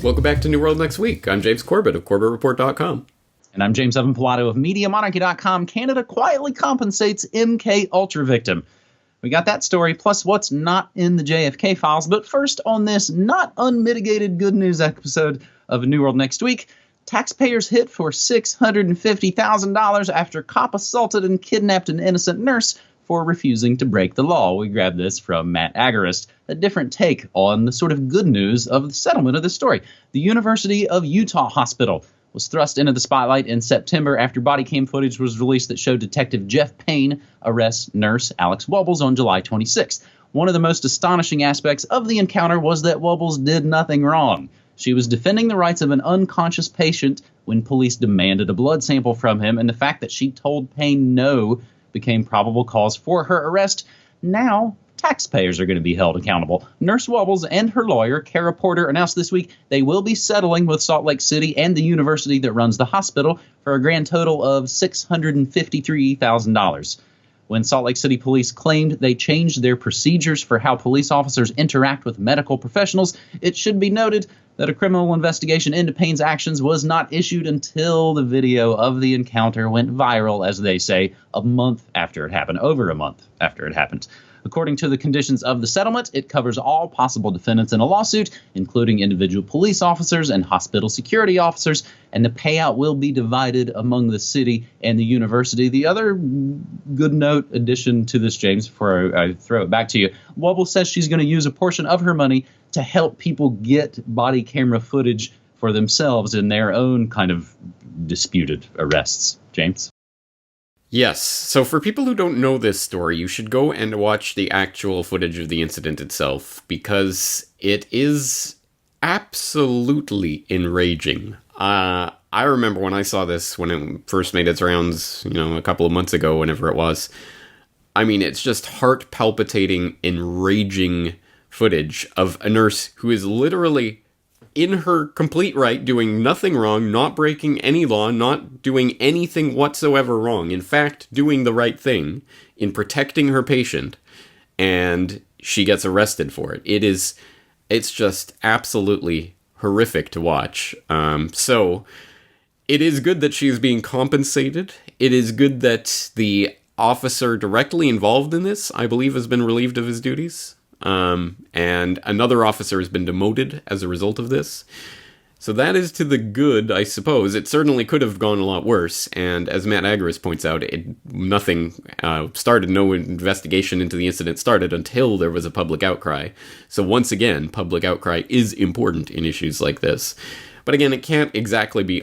Welcome back to New World Next Week. I'm James Corbett of CorbettReport.com. And I'm James Evan Pilato of MediaMonarchy.com. Canada quietly compensates MKULTRA victim. We got that story, plus what's not in the JFK files. But first, on this not unmitigated good news episode of New World Next Week, taxpayers hit for $650,000 after cop assaulted and kidnapped an innocent nurse for refusing to break the law. We grabbed this from Matt Agarist, a different take on the sort of good news of the settlement of the story. The University of Utah Hospital was thrust into the spotlight in September after body cam footage was released that showed Detective Jeff Payne arrest nurse Alex Wubbels on July 26th. One of the most astonishing aspects of the encounter was that Wubbels did nothing wrong. She was defending the rights of an unconscious patient when police demanded a blood sample from him, and the fact that she told Payne no became probable cause for her arrest. Now, taxpayers are going to be held accountable. Nurse Wubbels and her lawyer, Kara Porter, announced this week they will be settling with Salt Lake City and the university that runs the hospital for a grand total of $653,000. When Salt Lake City police claimed they changed their procedures for how police officers interact with medical professionals, it should be noted that a criminal investigation into Payne's actions was not issued until the video of the encounter went viral, as they say, a month after it happened, over a month after it happened. According to the conditions of the settlement, it covers all possible defendants in a lawsuit, including individual police officers and hospital security officers, and the payout will be divided among the city and the university. The other good note addition to this, James, before I throw it back to you, Wubbels says she's going to use a portion of her money to help people get body camera footage for themselves in their own kind of disputed arrests. James? Yes, so for people who don't know this story, you should go and watch the actual footage of the incident itself, because it is absolutely enraging. I remember when I saw this, when it first made its rounds, a couple of months ago, whenever it was. I mean, it's just heart-palpitating, enraging footage of a nurse who is literally in her complete right, doing nothing wrong, not breaking any law, not doing anything whatsoever wrong. In fact, doing the right thing in protecting her patient, and she gets arrested for it. It's just absolutely horrific to watch. So it is good that she is being compensated. It is good that the officer directly involved in this, I believe, has been relieved of his duties. And another officer has been demoted as a result of this. So that is to the good, I suppose. It certainly could have gone a lot worse, and as Matt Agarist points out, nothing started, no investigation into the incident started until there was a public outcry. So once again, public outcry is important in issues like this. But again, it can't exactly be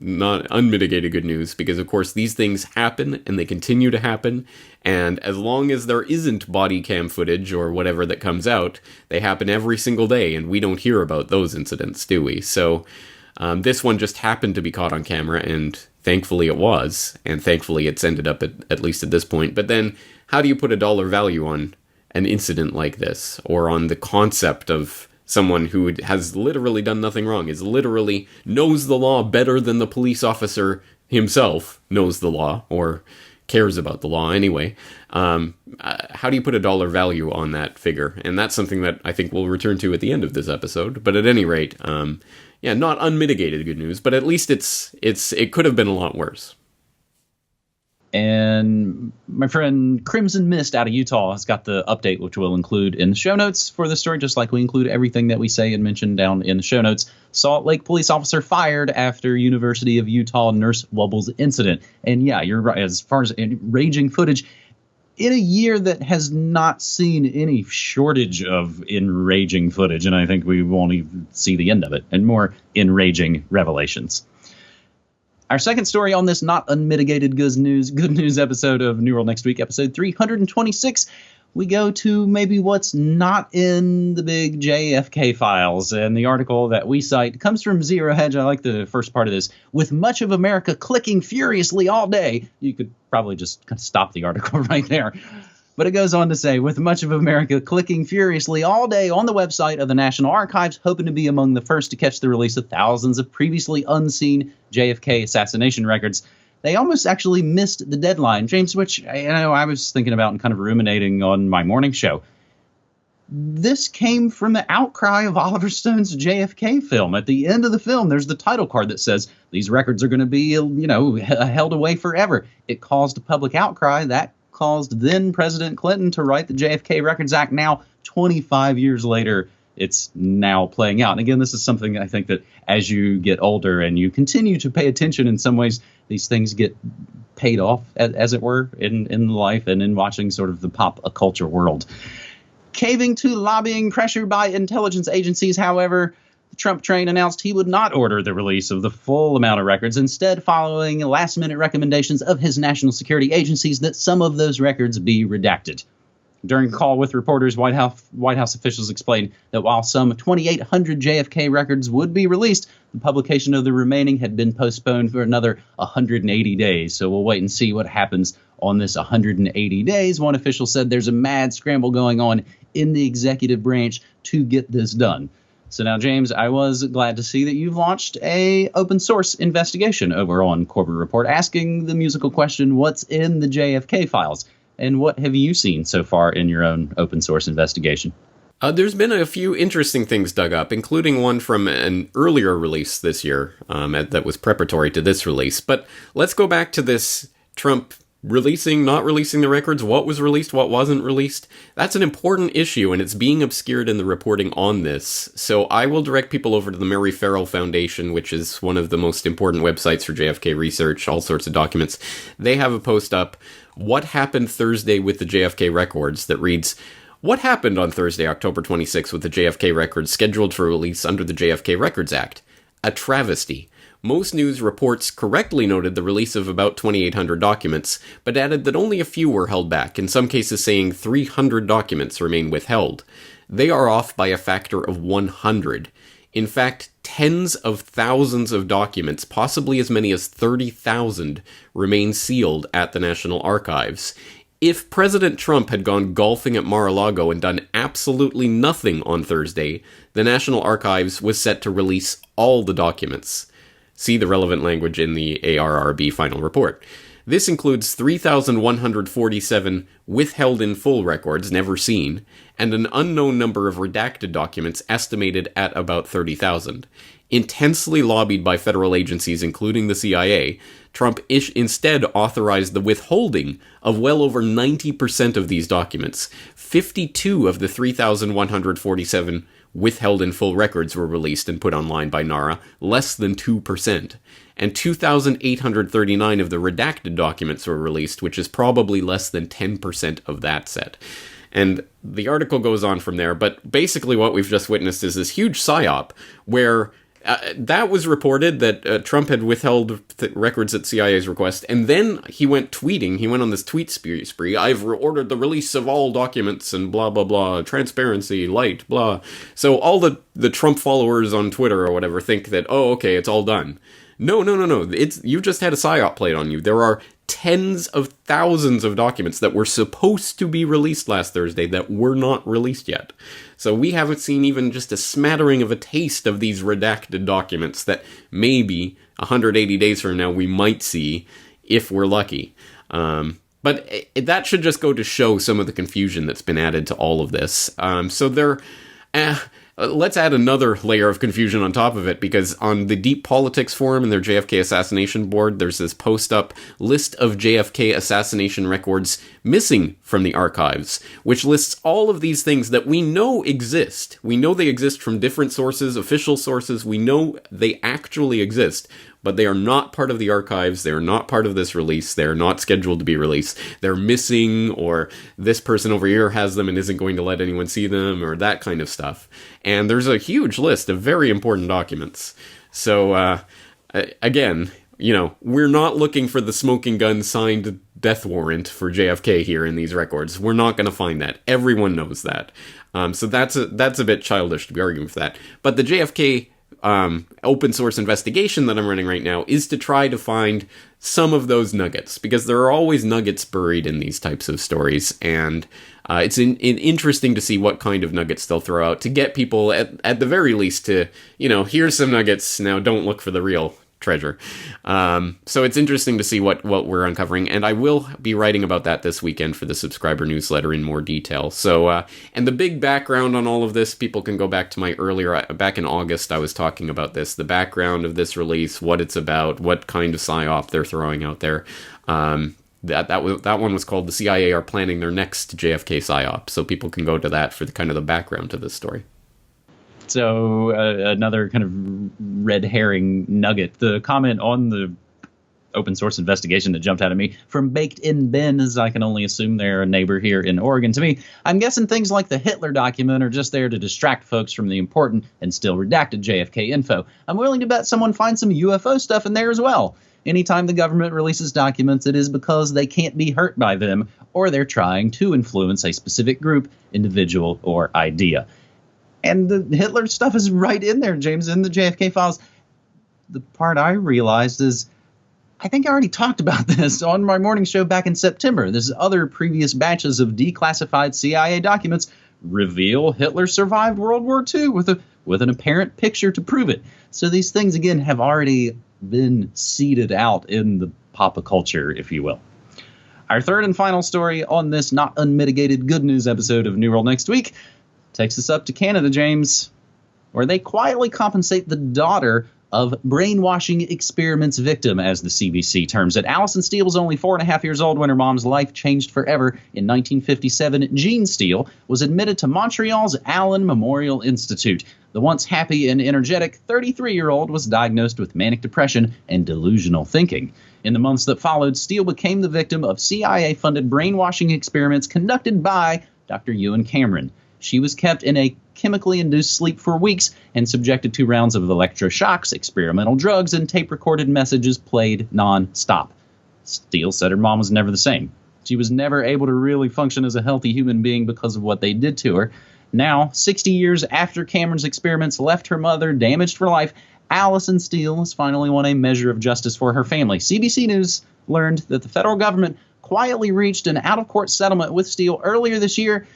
not unmitigated good news, because of course these things happen and they continue to happen, and as long as there isn't body cam footage or whatever that comes out, they happen every single day, and we don't hear about those incidents, do we? So this one just happened to be caught on camera, and thankfully it was, and thankfully it's ended up at least at this point. But then, how do you put a dollar value on an incident like this, or on the concept of someone who has literally done nothing wrong, is literally knows the law better than the police officer himself knows the law, or cares about the law anyway? How do you put a dollar value on that figure? And that's something that I think we'll return to at the end of this episode. But at any rate, not unmitigated good news, but at least it could have been a lot worse. And my friend Crimson Mist out of Utah has got the update, which we'll include in the show notes for the story, just like we include everything that we say and mention down in the show notes. Salt Lake police officer fired after University of Utah nurse Wubbels incident. And yeah, you're right. As far as enraging footage, in a year that has not seen any shortage of enraging footage, and I think we won't even see the end of it, and more enraging revelations. Our second story on this not unmitigated good news episode of New World Next Week, episode 326, we go to maybe what's not in the big JFK files. And the article that we cite comes from Zero Hedge. I like the first part of this. With much of America clicking furiously all day, you could probably just stop the article right there. But it goes on to say, with much of America clicking furiously all day on the website of the National Archives, hoping to be among the first to catch the release of thousands of previously unseen JFK assassination records, they almost actually missed the deadline, James, which I was thinking about and kind of ruminating on my morning show. this came from the outcry of Oliver Stone's JFK film. At the end of the film, there's the title card that says, these records are going to be, held away forever. It caused a public outcry. That caused then President Clinton to write the JFK Records Act. Now, 25 years later, it's now playing out. And again, this is something I think that as you get older and you continue to pay attention, in some ways, these things get paid off, as it were, in life and in watching sort of the pop culture world. Caving to lobbying pressure by intelligence agencies, however, the Trump train announced he would not order the release of the full amount of records, instead following last-minute recommendations of his national security agencies that some of those records be redacted. During a call with reporters, White House officials explained that while some 2,800 JFK records would be released, the publication of the remaining had been postponed for another 180 days. So we'll wait and see what happens on this 180 days. One official said there's a mad scramble going on in the executive branch to get this done. So now, James, I was glad to see that you've launched a open source investigation over on Corbett Report, asking the musical question, what's in the JFK files? And what have you seen so far in your own open source investigation? There's been a few interesting things dug up, including one from an earlier release this year that was preparatory to this release. But let's go back to this Trump releasing, not releasing the records, what was released, what wasn't released. That's an important issue, and it's being obscured in the reporting on this. So I will direct people over to the Mary Farrell Foundation, which is one of the most important websites for JFK research, all sorts of documents. They have a post up, What Happened Thursday with the JFK Records, that reads, what happened on Thursday, October 26th with the JFK records scheduled for release under the JFK Records Act? A travesty. Most news reports correctly noted the release of about 2,800 documents, but added that only a few were held back, in some cases saying 300 documents remain withheld. They are off by a factor of 100. In fact, tens of thousands of documents, possibly as many as 30,000, remain sealed at the National Archives. If President Trump had gone golfing at Mar-a-Lago and done absolutely nothing on Thursday, the National Archives was set to release all the documents. See the relevant language in the ARRB final report. This includes 3,147 withheld in full records never seen, and an unknown number of redacted documents estimated at about 30,000. Intensely lobbied by federal agencies, including the CIA, Trump instead authorized the withholding of well over 90% of these documents. 52 of the 3,147 withheld in full records were released and put online by NARA, less than 2%. And 2,839 of the redacted documents were released, which is probably less than 10% of that set. And the article goes on from there, but basically what we've just witnessed is this huge psyop where that was reported that Trump had withheld records at CIA's request, and then he went tweeting. He went on this tweet spree. I've ordered the release of all documents and blah, blah, blah, transparency, light, blah. So all the Trump followers on Twitter or whatever think that, oh, okay, it's all done. No. You just had a psyop played on you. There are tens of thousands of documents that were supposed to be released last Thursday that were not released yet. So we haven't seen even just a smattering of a taste of these redacted documents that maybe 180 days from now we might see if we're lucky. But that should just go to show some of the confusion that's been added to all of this. Let's add another layer of confusion on top of it, because on the Deep Politics Forum and their JFK Assassination board, there's this post-up list of JFK assassination records missing from the archives, which lists all of these things that we know exist. We know they exist from different sources, official sources. We know they actually exist, but they are not part of the archives. They are not part of this release. They are not scheduled to be released. They're missing, or this person over here has them and isn't going to let anyone see them, or that kind of stuff. And there's a huge list of very important documents. So, again, we're not looking for the smoking gun signed death warrant for JFK here in these records. We're not going to find that. Everyone knows that. So that's a bit childish to be arguing for that. But the JFK open source investigation that I'm running right now is to try to find some of those nuggets, because there are always nuggets buried in these types of stories, and it's interesting to see what kind of nuggets they'll throw out to get people at the very least to, here's some nuggets, now don't look for the real treasure. So it's interesting to see what we're uncovering, and I will be writing about that this weekend for the subscriber newsletter in more detail. So, and the big background on all of this, people can go back to my earlier, back in August, I was talking about this, the background of this release, what it's about, what kind of psyop they're throwing out there. That one was called "The CIA Are Planning Their Next JFK Psyop," so people can go to that for the kind of the background to this story. So another kind of red herring nugget, the comment on the open source investigation that jumped out at me from Baked In Ben, as I can only assume they're a neighbor here in Oregon. To me, I'm guessing things like the Hitler document are just there to distract folks from the important and still redacted JFK info. I'm willing to bet someone finds some UFO stuff in there as well. Anytime the government releases documents, it is because they can't be hurt by them, or they're trying to influence a specific group, individual, or idea. And the Hitler stuff is right in there, James, in the JFK files. The part I realized is, I think I already talked about this on my morning show back in September. There's other previous batches of declassified CIA documents reveal Hitler survived World War II with an apparent picture to prove it. So these things, again, have already been seeded out in the pop culture, if you will. Our third and final story on this not unmitigated good news episode of New World Next Week takes us up to Canada, James, where they quietly compensate the daughter of brainwashing experiments victim, as the CBC terms it. Allison Steele was only 4.5 years old when her mom's life changed forever. In 1957, Jean Steele was admitted to Montreal's Allen Memorial Institute. The once happy and energetic 33-year-old was diagnosed with manic depression and delusional thinking. In the months that followed, Steele became the victim of CIA-funded brainwashing experiments conducted by Dr. Ewan Cameron. She was kept in a chemically induced sleep for weeks and subjected to rounds of electroshocks, experimental drugs, and tape-recorded messages played non-stop. Steele said her mom was never the same. She was never able to really function as a healthy human being because of what they did to her. Now, 60 years after Cameron's experiments left her mother damaged for life, Allison Steele has finally won a measure of justice for her family. CBC News learned that the federal government quietly reached an out-of-court settlement with Steele earlier this year,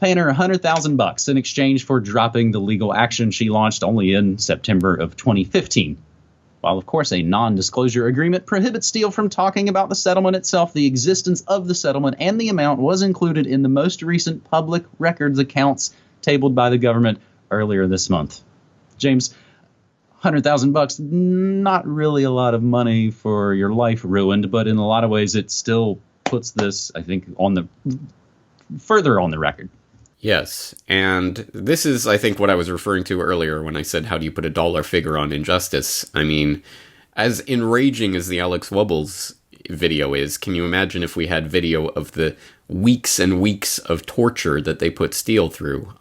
paying her $100,000 in exchange for dropping the legal action she launched only in September of 2015. While, of course, a non-disclosure agreement prohibits Steele from talking about the settlement itself, the existence of the settlement and the amount was included in the most recent public records accounts tabled by the government earlier this month. James, $100,000, not really a lot of money for your life ruined, but in a lot of ways it still puts this, I think, further on the record. Yes, and this is, I think, what I was referring to earlier when I said, how do you put a dollar figure on injustice? I mean, as enraging as the Alex Wubbels video is, can you imagine if we had video of the weeks and weeks of torture that they put Steele through?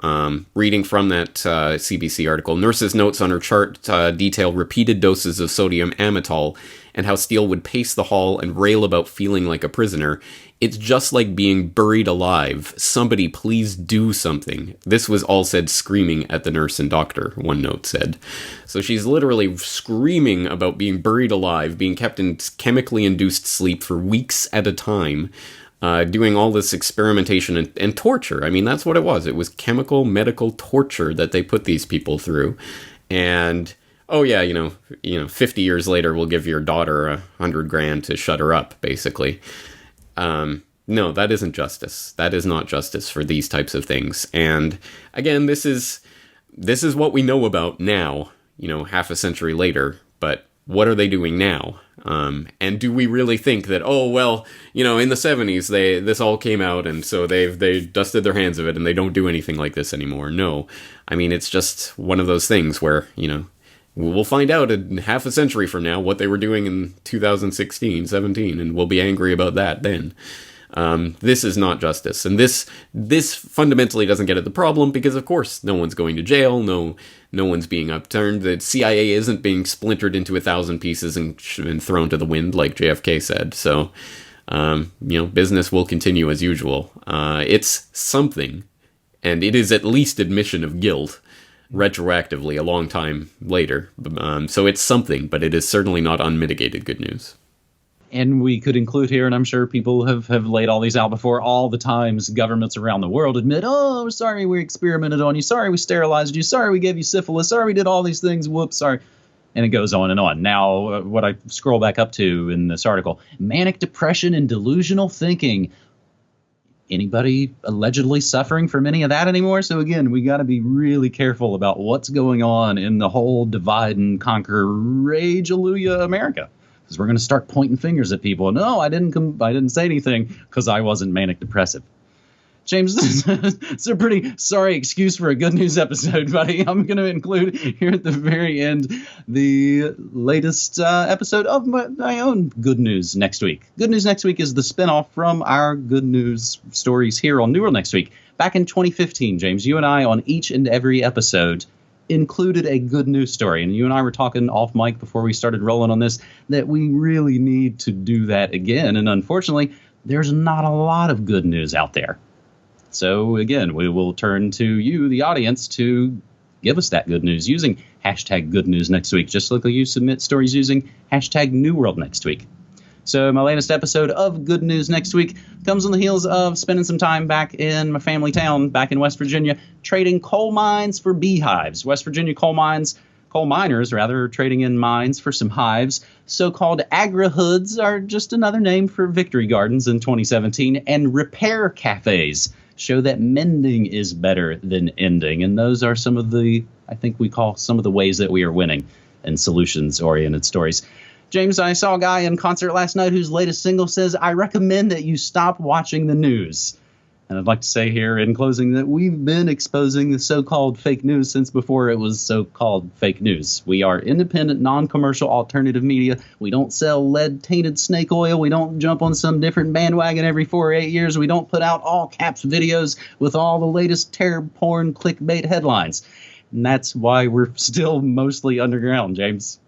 Reading from that CBC article, nurses' notes on her chart detail repeated doses of sodium amytal and how Steele would pace the hall and rail about feeling like a prisoner. It's just like being buried alive. Somebody please do something. This was all said screaming at the nurse and doctor, one note said. So she's literally screaming about being buried alive, being kept in chemically induced sleep for weeks at a time, doing all this experimentation and torture. I mean, that's what it was. It was chemical medical torture that they put these people through. And, oh yeah, 50 years later, we'll give your daughter $100,000 to shut her up, basically. No, that isn't justice. That is not justice for these types of things. And again, this is what we know about now, half a century later, but what are they doing now? And do we really think that, oh, well, in the 70s, this all came out and so they dusted their hands of it and they don't do anything like this anymore? No. I mean, it's just one of those things where, we'll find out in half a century from now what they were doing in 2016, 17, and we'll be angry about that then. This is not justice. And this fundamentally doesn't get at the problem because, of course, no one's going to jail. No one's being upturned. The CIA isn't being splintered into 1,000 pieces and thrown to the wind like JFK said. So, business will continue as usual. It's something, and it is at least admission of guilt retroactively a long time later. So it's something, but it is certainly not unmitigated good news. And we could include here, and I'm sure people have laid all these out before, all the times governments around the world admit, oh, sorry we experimented on you, sorry we sterilized you, sorry we gave you syphilis, sorry we did all these things, whoops, sorry. And it goes on and on. Now, what I scroll back up to in this article, manic depression and delusional thinking. Anybody allegedly suffering from any of that anymore? So again, we got to be really careful about what's going on in the whole divide and conquer rage alleluia America, because we're going to start pointing fingers at people. No, I didn't say anything because I wasn't manic depressive. James, it's a pretty sorry excuse for a good news episode, buddy. I'm going to include here at the very end the latest episode of my own Good News Next Week. Good News Next Week is the spinoff from our Good News stories here on New World Next Week. Back in 2015, James, you and I on each and every episode included a good news story. And you and I were talking off mic before we started rolling on this that we really need to do that again. And unfortunately, there's not a lot of good news out there. So, again, we will turn to you, the audience, to give us that good news using hashtag Good News Next Week, just like you submit stories using hashtag New World Next Week. So my latest episode of Good News Next Week comes on the heels of spending some time back in my family town, back in West Virginia, trading coal mines for beehives. West Virginia coal miners, are trading in mines for some hives. So-called agri-hoods are just another name for victory gardens in 2017, and repair cafes show that mending is better than ending. And those are some of the, I think we call some of the ways that we are winning in solutions-oriented stories. James, I saw a guy in concert last night whose latest single says, "I recommend that you stop watching the news." And I'd like to say here in closing that we've been exposing the so-called fake news since before it was so-called fake news. We are independent, non-commercial alternative media. We don't sell lead-tainted snake oil. We don't jump on some different bandwagon every 4 or 8 years. We don't put out all caps videos with all the latest terror porn clickbait headlines. And that's why we're still mostly underground, James.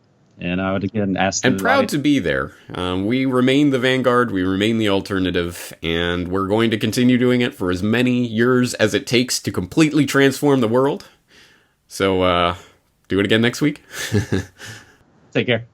And I would again ask. I'm proud to be there. We remain the vanguard. We remain the alternative. And we're going to continue doing it for as many years as it takes to completely transform the world. So do it again next week. Take care.